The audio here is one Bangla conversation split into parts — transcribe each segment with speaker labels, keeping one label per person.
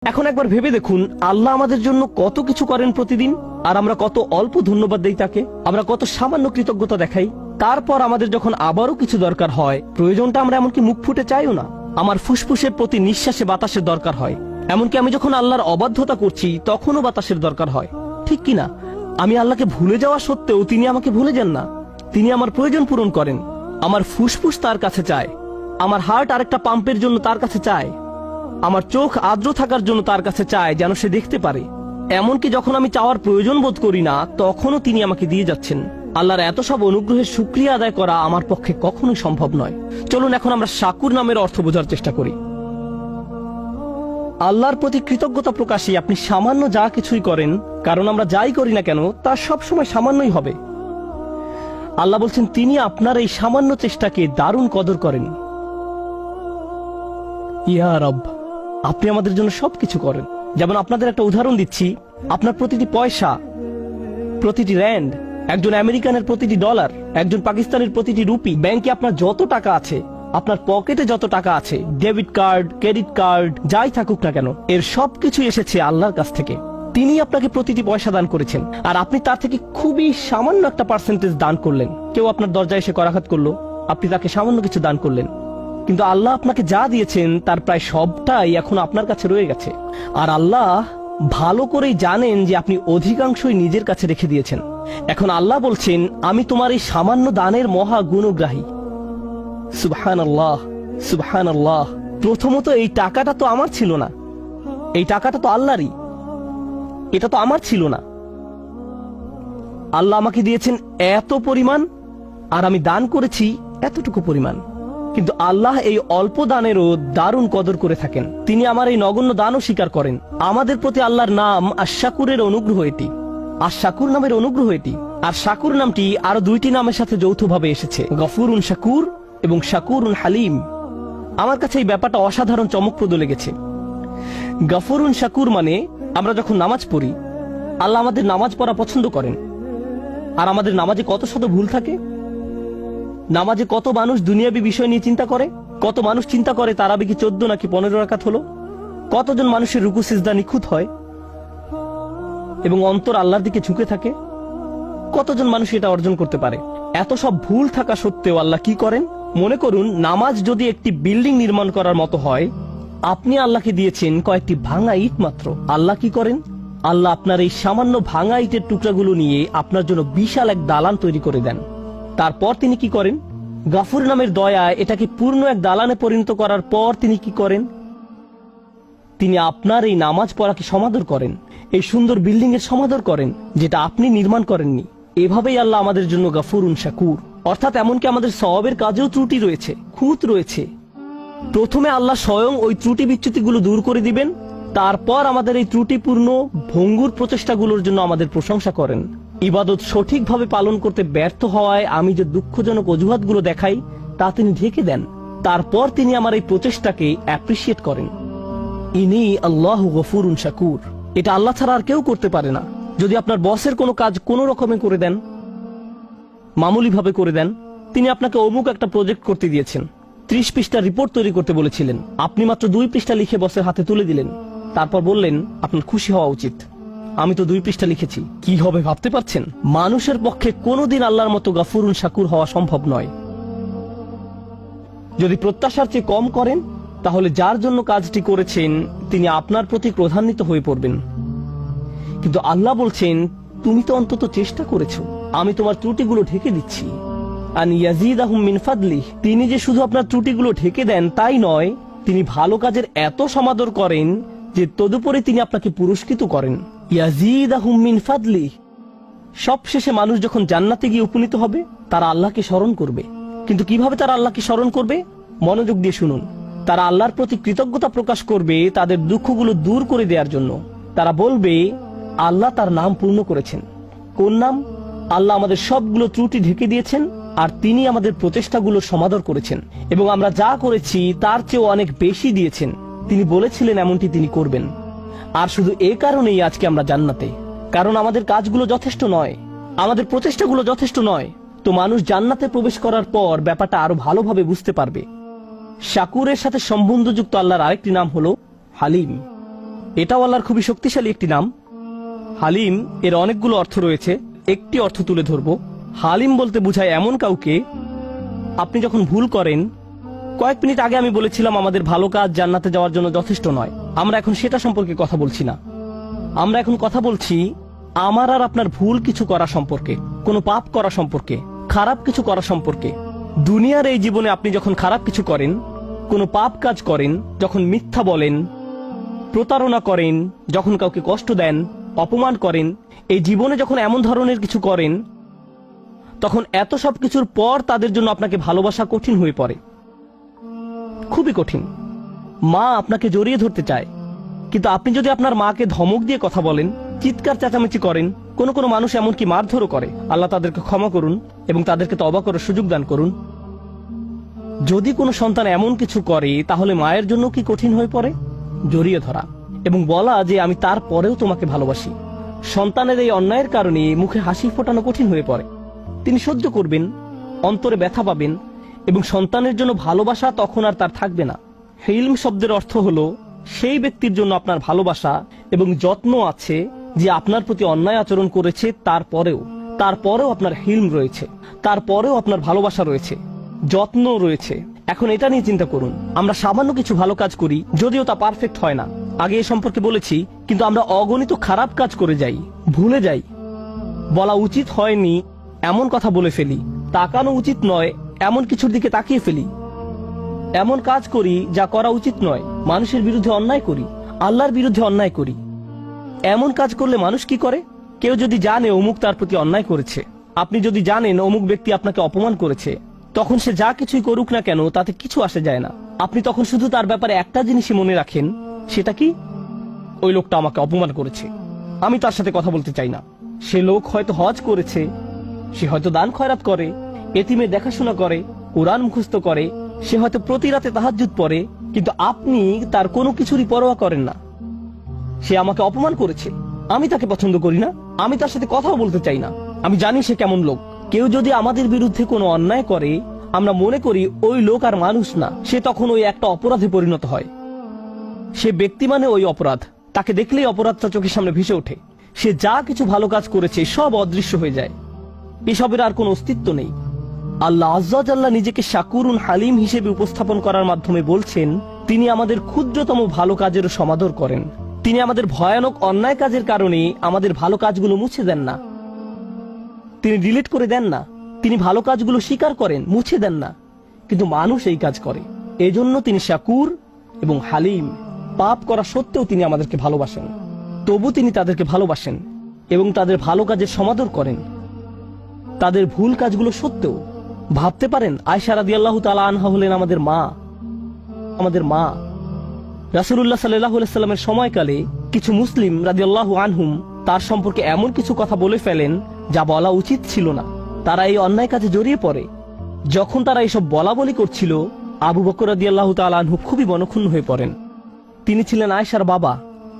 Speaker 1: এখন একবার ভেবে দেখুন, আল্লাহ আমাদের জন্য কত কিছু করেন প্রতিদিন, আর আমরা কত অল্প ধন্যবাদ দেই তাকে। আমরা কত সামান্য কৃতজ্ঞতা দেখাই। তারপর আমাদের যখন আবারও কিছু দরকার হয়, প্রয়োজনটা আমরা এমনকি মুখ ফুটে চাইও না। আমার ফুসফুসের প্রতি নিঃশ্বাসে বাতাসের দরকার হয়, এমনকি আমি যখন আল্লাহর অবাধ্যতা করছি তখনও বাতাসের দরকার হয়, ঠিক কিনা? আমি আল্লাহকে ভুলে যাওয়া সত্ত্বেও তিনি আমাকে ভুলে যান না। তিনি আমার প্রয়োজন পূরণ করেন। আমার ফুসফুস তার কাছে চায়, আমার হার্ট আরেকটা পাম্পের জন্য তার কাছে চায়, আমার চোখ আর্দ্র থাকার জন্য তার কাছে চায়, যেন সে দেখতে পারে। এমনকি যখন আমি চাওয়ার প্রয়োজন বোধ করি না, তখনও তিনি আমাকে দিয়ে যাচ্ছেন। আল্লাহর এত সব অনুগ্রহের শুকরিয়া আদায় করা আমার পক্ষে কখনোই সম্ভব নয়। চলুন এখন আমরা শাকুর নামের অর্থ বোঝার চেষ্টা করি। আল্লাহর প্রতি কৃতজ্ঞতা প্রকাশে আপনি সামান্য যা কিছুই করেন, কারণ আমরা যাই করি না কেন তা সবসময় সামান্যই হবে। আল্লাহ বলছেন তিনি আপনার এই সামান্য চেষ্টাকে দারুণ কদর করেন। ইয়া রব, আপনি আমাদের জন্য সবকিছু করেন। যেমন আপনাদের একটা উদাহরণ দিচ্ছি, আপনার প্রতিটি পয়সা, প্রতিটি র্যান্ড, একজন আমেরিকানের প্রতিটি ডলার, একজন পাকিস্তানের প্রতিটি রুপি, ব্যাংকে আপনার যত টাকা আছে, আপনার পকেটে যত টাকা আছে, ডেবিট কার্ড, ক্রেডিট কার্ড, যাই থাকুক না কেন, এর সবকিছু এসেছে আল্লাহর কাছ থেকে। তিনি আপনাকে প্রতিটি পয়সা দান করেছেন, আর আপনি তার থেকে খুবই সামান্য একটা পার্সেন্টেজ দান করলেন। কেউ আপনার দরজায় এসে করাঘাত করলো, আপনি তাকে সামান্য কিছু দান করলেন, কিন্তু আল্লাহ আপনাকে যা দিয়েছেন তার প্রায় সবটাই এখন আপনার কাছে রয়ে গেছে। আর আল্লাহ ভালো করেই জানেন যে আপনি অধিকাংশই নিজের কাছে রেখে দিয়েছেন। এখন আল্লাহ বলছেন আমি তোমার এই সামান্য দানের মহা গুণগ্রাহী। সুবহানাল্লাহ, সুবহানাল্লাহ। প্রথমত এই টাকাটা তো আমার ছিল না, এই টাকাটা তো আল্লাহরই, এটা তো আমার ছিল না। আল্লাহ আমাকে দিয়েছেন এত পরিমাণ, আর আমি দান করেছি এতটুকু পরিমাণ। কিন্তু আল্লাহ এই অল্প দানেরও দারুণ কদর করে থাকেন। তিনি আমার এই নগণ্য দানও স্বীকার করেন। আমাদের প্রতি আল্লাহর নাম আশ-শাকুরের অনুগ্রহ এটি, আশ-শাকুর নামের অনুগ্রহ এটি। আর শাকুর নামটি আরো দুইটি নামের সাথে যৌথভাবে এসেছে, গফুরুন শাকুর এবং শাকুরুন হালিম। আমার কাছে এই ব্যাপারটা অসাধারণ চমকপ্রদ লেগেছে। গফুরুন শাকুর মানে আমরা যখন নামাজ পড়ি, আল্লাহ আমাদের নামাজ পড়া পছন্দ করেন। আর আমাদের নামাজে কত শত ভুল থাকে। নামাজে কত মানুষ দুনিয়াবী বিষয় নিয়ে চিন্তা করে, কত মানুষ চিন্তা করে তারাবি কি 14 নাকি 15 রাকাত হলো, কতজন মানুষের রুকু সিজদা নিখুঁত হয় এবং অন্তর আল্লাহর দিকে ঝুঁকে থাকে, কতজন মানুষ এটা অর্জন করতে পারে। এত সব ভুল থাকা সত্ত্বেও আল্লাহ কি করেন? মনে করুন নামাজ যদি একটি বিল্ডিং নির্মাণ করার মতো হয়, আপনি আল্লাহকে দিয়েছেন কয়েকটি ভাঙা ইট মাত্র। আল্লাহ কি করেন? আল্লাহ আপনার এই সামান্য ভাঙা ইটের টুকরাগুলো নিয়ে আপনার জন্য বিশাল এক দালান তৈরি করে দেন। তারপর তিনি কি করেন? গাফুর নামের দয়ায় এটাকে পূর্ণ এক দালানে পরিণত করার পর তিনি কি করেন? তিনি আপনার এই নামাজ পড়াকে সমাদর করেন, এই সুন্দর বিল্ডিং এর সমাদর করেন যেটা আপনি নির্মাণ করেননি। এভাবেই আল্লাহ আমাদের জন্য গাফুরুন শাকুর। অর্থাৎ এমনকি আমাদের সওয়াবের কাজেও ত্রুটি রয়েছে, খুঁত রয়েছে। প্রথমে আল্লাহ স্বয়ং ওই ত্রুটি বিচ্যুতিগুলো দূর করে দিবেন, তারপর আমাদের এই ত্রুটিপূর্ণ ভঙ্গুর প্রচেষ্টাগুলোর জন্য আমাদের প্রশংসা করেন। ইবাদত সঠিকভাবে পালন করতে ব্যর্থ হওয়ায় আমি যে দুঃখজনক অজুহাতগুলো দেখাই তা তিনি ঢেকে দেন। তারপর তিনি আমার এই প্রচেষ্টাকে অ্যাপ্রিসিয়েট করেন। ইনি আল্লাহু গফুরুন শাকুর। এটা আল্লাহ ছাড়া আর কেউ করতে পারে না। যদি আপনার বসের কোনো কাজ কোনো রকমে করে দেন, মামুলি ভাবে করে দেন, তিনি আপনাকে অমুক একটা প্রজেক্ট করতে দিয়েছেন, 30 পৃষ্ঠা রিপোর্ট তৈরি করতে বলেছিলেন, আপনি মাত্র 2 পৃষ্ঠা লিখে বসের হাতে তুলে দিলেন, তারপর বললেন আপনার খুশি হওয়া উচিত, আমি তো 2 পৃষ্ঠা লিখেছি। কি হবে ভাবতে পারছেন? মানুষের পক্ষে কোনোদিন আল্লাহর মতো গাফুরুন শাকুর হওয়া সম্ভব নয়। যদি প্রত্যাশার চেয়ে কম করেন, তাহলে যার জন্য কাজটি করেছেন তিনি আপনার প্রতি ক্রোধান্বিত হয়ে পড়বেন। কিন্তু আল্লাহ বলছেন তুমি তো অন্তত চেষ্টা করেছো, আমি তোমার ত্রুটিগুলো ঢেকে দিচ্ছি। আন ইয়াজিদাহুম মিন ফাদলিহি, তিনি যে শুধু আপনার ত্রুটিগুলো ঢেকে দেন তাই নয়, তিনি ভালো কাজের এত সমাদর করেন যে তদুপরি তিনি আপনাকে পুরস্কৃত করেন। ইয়াজিদাহুম মিন ফাদলিহি। সবশেষে মানুষ যখন জান্নাতে গিয়ে উপনীত হবে, তারা আল্লাহকে স্মরণ করবে। কিন্তু কিভাবে তারা আল্লাহকে স্মরণ করবে? মনোযোগ দিয়ে শুনুন। তারা আল্লাহর প্রতি কৃতজ্ঞতা প্রকাশ করবে তাদের দুঃখগুলো দূর করে দেওয়ার জন্য। তারা বলবে আল্লাহ তার নাম পূর্ণ করেছেন। কোন নাম? আল্লাহ আমাদের সবগুলো ত্রুটি ঢেকে দিয়েছেন, আর তিনি আমাদের প্রচেষ্টাগুলো সমাদর করেছেন, এবং আমরা যা করেছি তার চেয়েও অনেক বেশি দিয়েছেন। তিনি বলেছিলেন এমনটি তিনি করবেন। আর শুধু এ কারণেই আজকে আমরা জান্নাতে, কারণ আমাদের কাজগুলো যথেষ্ট নয়, আমাদের প্রচেষ্টাগুলো যথেষ্ট নয়। তো মানুষ জান্নাতে প্রবেশ করার পর ব্যাপারটা আরো ভালোভাবে বুঝতে পারবে। শাকুরের সাথে সম্বন্ধযুক্ত আল্লাহর আরেকটি নাম হলো হালিম। এটাও আল্লাহর খুবই শক্তিশালী একটি নাম। হালিম এর অনেকগুলো অর্থ রয়েছে, একটি অর্থ তুলে ধরব। হালিম বলতে বোঝায় এমন কাউকে, আপনি যখন ভুল করেন, কয়েক মিনিট আগে আমি বলেছিলাম আমাদের ভালো কাজ জান্নাতে যাওয়ার জন্য যথেষ্ট নয়, আমরা এখন সেটা সম্পর্কে কথা বলছি না। আমরা এখন কথা বলছি আমার আর আপনার ভুল কিছু করা সম্পর্কে, কোনো পাপ করা সম্পর্কে, খারাপ কিছু করা সম্পর্কে। দুনিয়ার এই জীবনে আপনি যখন খারাপ কিছু করেন, কোনো পাপ কাজ করেন, যখন মিথ্যা বলেন, প্রতারণা করেন, যখন কাউকে কষ্ট দেন, অপমান করেন, এই জীবনে যখন এমন ধরনের কিছু করেন, তখন এত সব কিছুর পর তাদের জন্য আপনাকে ভালোবাসা কঠিন হয়ে পড়ে, খুবই কঠিন। মা আপনাকে জড়িয়ে ধরতে চায়, কিন্তু আপনি যদি আপনার মাকে ধমক দিয়ে কথা বলেন, চিৎকার চেঁচামেচি করেন, কোন কোন মানুষ এমনকি মারধরও করে, আল্লাহ তাদেরকে ক্ষমা করুন এবং তাদেরকে তওবা করার সুযোগ দান করুন। যদি কোনো সন্তান এমন কিছু করে, তাহলে মায়ের জন্য কি কঠিন হয়ে পড়ে? জড়িয়ে ধরা এবং বলা যে আমি তার পরেও তোমাকে ভালোবাসি। সন্তানের এই অন্যায়ের কারণে মুখে হাসি ফোটানো কঠিন হয়ে পড়ে। তিনি সহ্য করবেন, অন্তরে ব্যথা পাবেন এবং সন্তানের জন্য ভালোবাসা তখন আর তার থাকবে না। হিলম শব্দের অর্থ হলো সেই ব্যক্তির জন্য আপনার ভালোবাসা এবং যত্ন আছে যে আপনার প্রতি অন্যায় আচরণ করেছে, তারপরেও আপনার হিলম রয়েছে, তারপরেও আপনার ভালোবাসা রয়েছে, যত্ন রয়েছে। এখন এটা নিয়ে চিন্তা করুন, আমরা সামান্য কিছু ভালো কাজ করি, যদিও তা পারফেক্ট হয় না, আগে এ সম্পর্কে বলেছি, কিন্তু আমরা অগণিত খারাপ কাজ করে যাই, ভুলে যাই, বলা উচিত হয়নি এমন কথা বলে ফেলি, তাকানো উচিত নয় এমন কিছুর দিকে তাকিয়ে ফেলি, এমন কাজ করি যা করা উচিত নয়, মানুষের বিরুদ্ধে অন্যায় করি, আল্লাহর বিরুদ্ধে অন্যায় করি। এমন কাজ করলে মানুষ কি করে? কেউ যদি জানে অমুক তার প্রতি অন্যায় করেছে, আপনি যদি জানেন অমুক ব্যক্তি আপনাকে অপমান করেছে, তখন সে যা কিছুই করুক না কেন তাতে কিছু আসে যায় না। আপনি তখন শুধু তার ব্যাপারে একটা জিনিসই মনে রাখেন, সেটা কি? ওই লোকটা আমাকে অপমান করেছে, আমি তার সাথে কথা বলতে চাই না। সে লোক হয়তো হজ করেছে, সে হয়তো দান খয়রাত করে, এতিমের দেখাশোনা করে, কোরআন মুখস্থ করে, সে হয়তো প্রতি রাতে তাহাজ্জুদ পড়ে, কিন্তু আপনি তার কোনো কিছুরই পরোয়া করেন না। সে আমাকে অপমান করেছে, আমি তাকে পছন্দ করি না, আমি তার সাথে কথাও বলতে চাই না, আমি জানি সে কেমন লোক। কেউ যদি আমাদের বিরুদ্ধে কোনো অন্যায় করে, আমরা মনে করি ওই লোক আর মানুষ না, সে তখন ওই একটা অপরাধে পরিণত হয়। সে ব্যক্তি মানে ওই অপরাধ, তাকে দেখলেই অপরাধটা চোখের সামনে ভেসে ওঠে। সে যা কিছু ভালো কাজ করেছে সব অদৃশ্য হয়ে যায়, এসবের আর কোনো অস্তিত্ব নেই। আল্লাহ আজ্জা জাল্লা নিজেকে শাকুরুন হালিম হিসেবে উপস্থাপন করার মাধ্যমে বলছেন, তিনি আমাদের ক্ষুদ্রতম ভালো কাজেরও সমাদর করেন। তিনি আমাদের ভয়ানক অন্যায় কাজের কারণে আমাদের ভালো কাজগুলো মুছে দেন না, তিনি ডিলিট করে দেন না। তিনি ভালো কাজগুলো স্বীকার করেন, মুছে দেন না, কিন্তু মানুষ এই কাজ করে। এজন্য তিনি শাকুর এবং হালিম। পাপ করা সত্ত্বেও তিনি আমাদেরকে ভালোবাসেন, তবু তিনি তাদেরকে ভালোবাসেন এবং তাদের ভালো কাজের সমাদর করেন, তাদের ভুল কাজগুলো সত্ত্বেও। ভাবতে পারেন, আয়েশা রাদিয়াল্লাহু তাআলা আনহা হলেন আমাদের মা। রাসূলুল্লাহ সাল্লাল্লাহু আলাইহি ওয়াসাল্লামের সময়কালে কিছু মুসলিম রাদিয়াল্লাহু আনহুম তার সম্পর্কে এমন কিছু কথা বলে ফেলেন যা বলা উচিত ছিল না। তারা এই অন্যায় কাজে জড়িয়ে পড়ে। যখন তারা এসব বলা বলি করছিল, আবু বকর রাদিয়াল্লাহু তাআলা আনহু খুবই মনক্ষুণ্ণ হয়ে পড়েন। তিনি ছিলেন আয়েশার বাবা,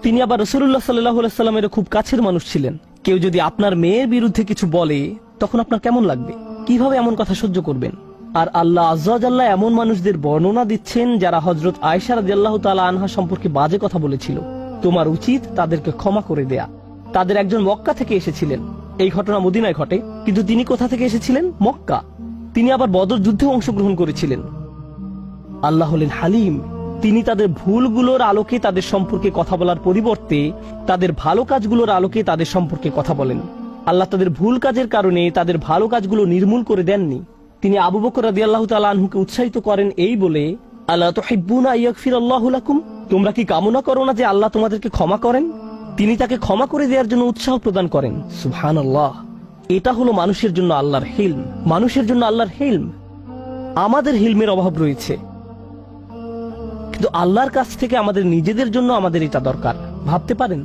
Speaker 1: তিনি আবার রাসূলুল্লাহ সাল্লাল্লাহু আলাইহি ওয়াসাল্লামের খুব কাছের মানুষ ছিলেন। কেউ যদি আপনার মেয়ের বিরুদ্ধে কিছু বলে, তখন আপনার কেমন লাগবে? কিভাবে এমন কথা সহ্য করবেন? আর আল্লাহ আজ্জা জাল্লা এমন মানুষদের বর্ণনা দিচ্ছেন যারা হযরত আয়েশা রাদিয়াল্লাহু তাআলা আনহা সম্পর্কে বাজে কথা বলেছিল। তোমার উচিত তাদেরকে ক্ষমা করে দেয়া। তাদের একজন মক্কা থেকে এসেছিলেন, এই ঘটনা মদিনায় ঘটে, কিন্তু তিনি কোথা থেকে এসেছিলেন? মক্কা। তিনি আবার বদর যুদ্ধে অংশগ্রহণ করেছিলেন। আল্লাহ হলেন হালিম। তিনি তাদের ভুলগুলোর আলোকে তাদের সম্পর্কে কথা বলার পরিবর্তে তাদের ভালো কাজগুলোর আলোকে তাদের সম্পর্কে কথা বলেন। আল্লাহ তাদের ভুল কাজের কারণে তাদের ভালো কাজগুলো নির্মূল করে দেননি। তিনি আবু বকর রাদিয়াল্লাহু তাআলা আনহুকে উৎসাহিত করেন এই বলে, আলা তুহিব্বুনা আইয়াগফিরাল্লাহু লাকুম, তোমরা কি কামনা করো না যে আল্লাহ তোমাদেরকে ক্ষমা করেন? তিনি তাকে ক্ষমা করে দেওয়ার জন্য উৎসাহ প্রদান করেন। সুবহানাল্লাহ। এটা হলো মানুষের জন্য আল্লাহর হিলম, মানুষের জন্য আল্লাহর হিলম। আমাদের হিলমের অভাব রয়েছে, কিন্তু আল্লাহর কাছ থেকে আমাদের নিজেদের জন্য আমাদের এটা দরকার। ভাবতে পারেন,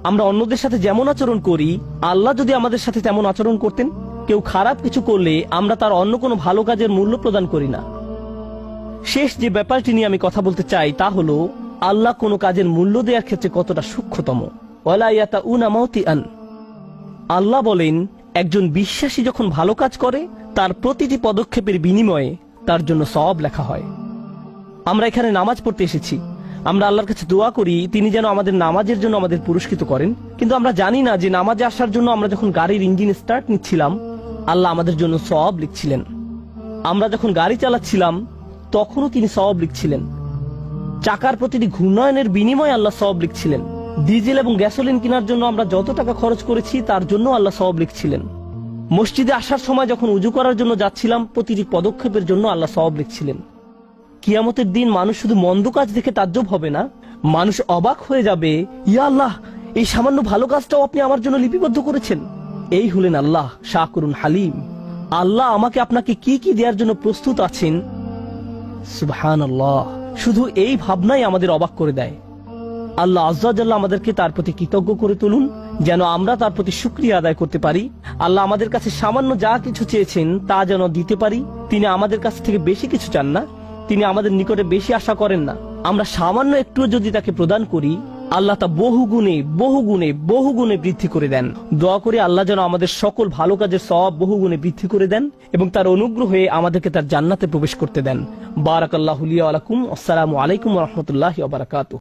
Speaker 1: আমরা অন্যদের সাথে যেমন আচরণ করি, আল্লাহ যদি আমাদের সাথে তেমন আচরণ করতেন। কেউ খারাপ কিছু করলে আমরা তার অন্য কোনো ভালো কাজের মূল্য প্রদান করি না। শেষ যে ব্যাপারটি নিয়ে আমি কথা বলতে চাই তা হলো, আল্লাহ কোনো কাজের মূল্য দেওয়ার ক্ষেত্রে কতটা সূক্ষ্মতম। ওয়ালা ইয়াতাউনা মাউতিআন। আল্লাহ বলেন, একজন বিশ্বাসী যখন ভালো কাজ করে, তার প্রতিটি পদক্ষেপের বিনিময়ে তার জন্য সওয়াব লেখা হয়। আমরা এখানে নামাজ পড়তে এসেছি, আমরা আল্লাহর কাছে দোয়া করি তিনি যেন আমাদের নামাজের জন্য আমাদের পুরস্কৃত করেন, কিন্তু আমরা জানি না যে নামাজে আসার জন্য আমরা যখন গাড়ির ইঞ্জিন স্টার্ট নিচ্ছিলাম আল্লাহ আমাদের জন্য সওয়াব লিখছিলেন। আমরা যখন গাড়ি চালাচ্ছিলাম তখনও তিনি সওয়াব লিখছিলেন। চাকার প্রতিটি ঘূর্ণয়নের বিনিময়ে আল্লাহ সওয়াব লিখছিলেন। ডিজেল এবং গ্যাসোলিন কেনার জন্য আমরা যত টাকা খরচ করেছি তার জন্য আল্লাহ সওয়াব লিখছিলেন। মসজিদে আসার সময় যখন উজু করার জন্য যাচ্ছিলাম প্রতিটি পদক্ষেপের জন্য আল্লাহ সওয়াব লিখছিলেন। কিয়ামতের দিন মানুষ শুধু মন্দ কাজ দেখে তাজ্জব হবে না, মানুষ অবাক হয়ে যাবে, ইয়া আল্লাহ, এই সামান্য ভালো কাজটাও আপনি আমার জন্য লিপিবদ্ধ করেছেন। এই হলেন আল্লাহ শাকুরুন হালিম। আল্লাহ আমাকে আপনাকে কি কি দেওয়ার জন্য প্রস্তুত আছেন। সুবহানাল্লাহ। শুধু এই ভাবনাই আমাদের অবাক করে দেয়। আল্লাহ আজ্জা ওয়া জাল্লা আমাদেরকে তার প্রতি কৃতজ্ঞ করে তুলুন, যেন আমরা তার প্রতি শুকরিয়া আদায় করতে পারি। আল্লাহ আমাদের কাছে সামান্য যা কিছু চেয়েছেন তা যেন দিতে পারি। তিনি আমাদের কাছ থেকে বেশি কিছু চান না, তিনি আমাদের নিকটে বেশি আশা করেন না। আমরা সামান্য একটু যদি তাকে প্রদান করি আল্লাহ তা বহু গুণে বহু গুণে বহু গুণে বৃদ্ধি করে দেন। দোয়া করে আল্লাহ যেন আমাদের সকল ভালো কাজের সওয়াব বহু গুণে বৃদ্ধি করে দেন এবং তার অনুগ্রহে আমাদেরকে তার জান্নাতে প্রবেশ করতে দেন। বারাকাল্লাহু লি ওয়া লাকুম। আসসালামু আলাইকুম ওয়া রাহমাতুল্লাহি ওয়া বারাকাতুহু।